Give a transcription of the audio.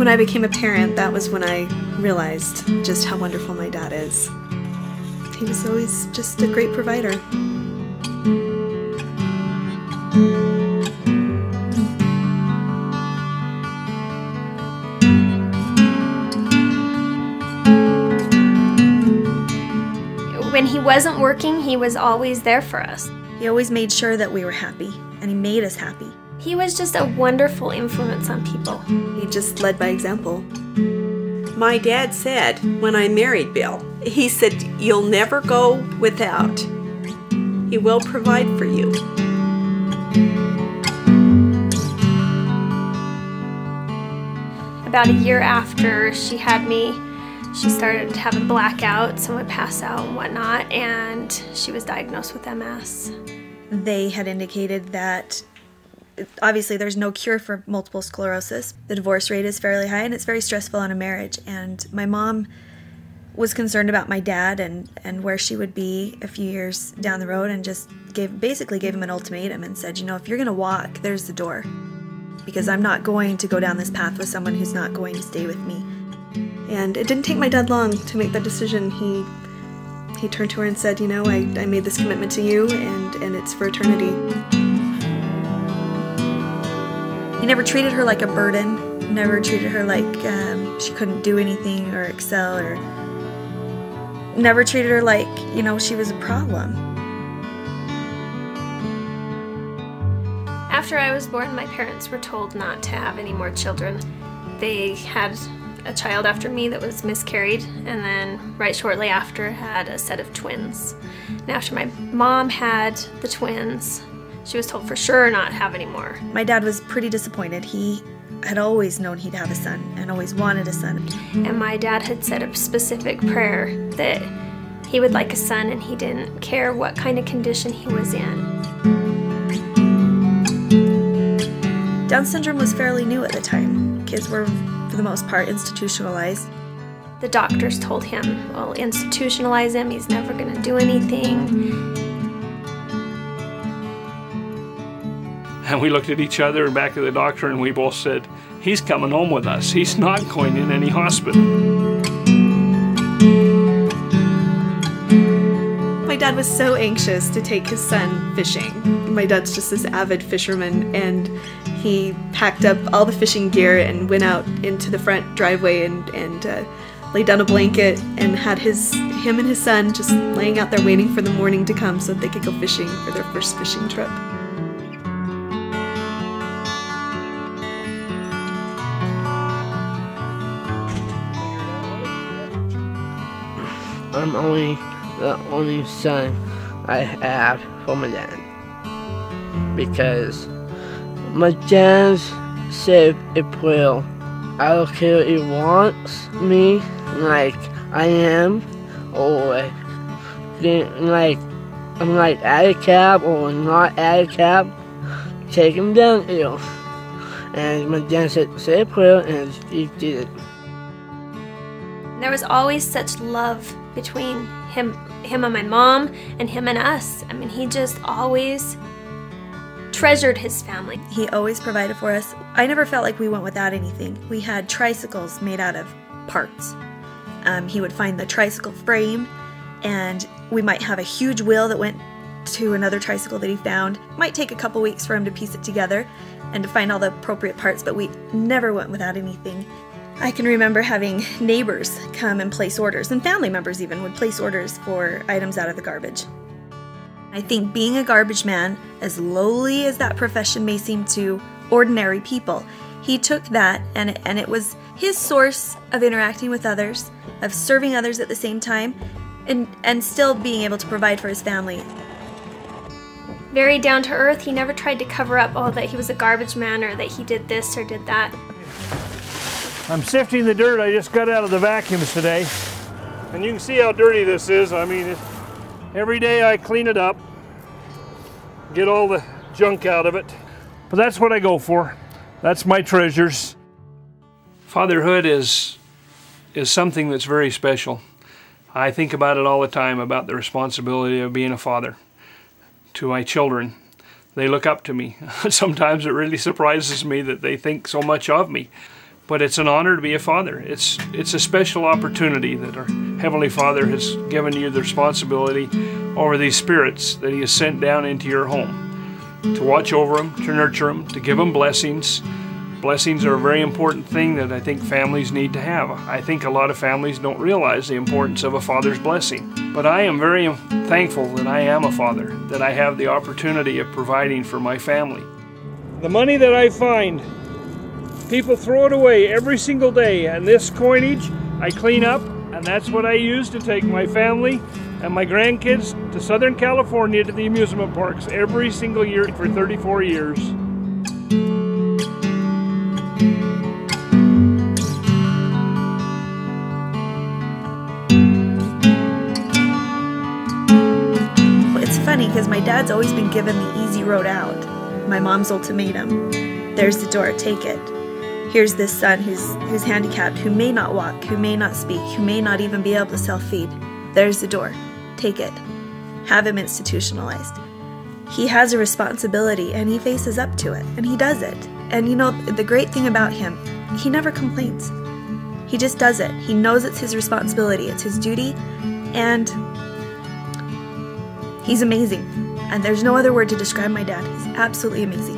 When I became a parent, that was when I realized just how wonderful my dad is. He was always just a great provider. When he wasn't working, he was always there for us. He always made sure that we were happy, and he made us happy. He was just a wonderful influence on people. He just led by example. My dad said when I married Bill, he said, "You'll never go without. He will provide for you." About a year after she had me, she started having blackouts and would pass out and whatnot, and she was diagnosed with MS. They had indicated that obviously there's no cure for multiple sclerosis. The divorce rate is fairly high and it's very stressful on a marriage. And my mom was concerned about my dad and where she would be a few years down the road, and just basically gave him an ultimatum and said, you know, if you're gonna walk, there's the door. Because I'm not going to go down this path with someone who's not going to stay with me. And it didn't take my dad long to make that decision. He turned to her and said, you know, I made this commitment to you, and it's for eternity. He never treated her like a burden, never treated her like she couldn't do anything or excel, or never treated her like, you know, she was a problem. After I was born, my parents were told not to have any more children. They had a child after me that was miscarried, and then right shortly after had a set of twins. And after my mom had the twins, she was told for sure not to have any more. My dad was pretty disappointed. He had always known he'd have a son and always wanted a son. And my dad had said a specific prayer that he would like a son, and he didn't care what kind of condition he was in. Down syndrome was fairly new at the time. Kids were, for the most part, institutionalized. The doctors told him, well, institutionalize him, he's never going to do anything. And we looked at each other and back at the doctor, and we both said, he's coming home with us. He's not going in any hospital. My dad was so anxious to take his son fishing. My dad's just this avid fisherman, and he packed up all the fishing gear and went out into the front driveway and laid down a blanket and had him and his son just laying out there waiting for the morning to come so that they could go fishing for their first fishing trip. I'm the only son I have from my dad, because my dad said it will. I don't care if he wants me like I am, or like I'm like at a cab or not at a cab. Take him down here. And my dad said say a prayer, and he did it. There was always such love between him and my mom, and him and us. I mean, he just always treasured his family. He always provided for us. I never felt like we went without anything. We had tricycles made out of parts. He would find the tricycle frame, and we might have a huge wheel that went to another tricycle that he found. It might take a couple weeks for him to piece it together and to find all the appropriate parts, but we never went without anything. I can remember having neighbors come and place orders, and family members even would place orders for items out of the garbage. I think being a garbage man, as lowly as that profession may seem to ordinary people, he took that and it was his source of interacting with others, of serving others at the same time, and still being able to provide for his family. Very down to earth. He never tried to cover up, oh, that he was a garbage man or that he did this or did that. I'm sifting the dirt I just got out of the vacuums today. And you can see how dirty this is. I mean, every day I clean it up, get all the junk out of it. But that's what I go for. That's my treasures. Fatherhood is something that's very special. I think about it all the time, about the responsibility of being a father to my children. They look up to me. Sometimes it really surprises me that they think so much of me. But it's an honor to be a father. It's a special opportunity that our Heavenly Father has given you the responsibility over these spirits that He has sent down into your home, to watch over them, to nurture them, to give them blessings. Blessings are a very important thing that I think families need to have. I think a lot of families don't realize the importance of a father's blessing. But I am very thankful that I am a father, that I have the opportunity of providing for my family. The money that I find, people throw it away every single day, and this coinage I clean up, and that's what I use to take my family and my grandkids to Southern California to the amusement parks every single year for 34 years. It's funny because my dad's always been given the easy road out. My mom's ultimatum. There's the door, take it. Here's this son who's handicapped, who may not walk, who may not speak, who may not even be able to self-feed. There's the door, take it. Have him institutionalized. He has a responsibility and he faces up to it, and he does it. And you know, the great thing about him, he never complains. He just does it. He knows it's his responsibility, it's his duty, and he's amazing. And there's no other word to describe my dad. He's absolutely amazing.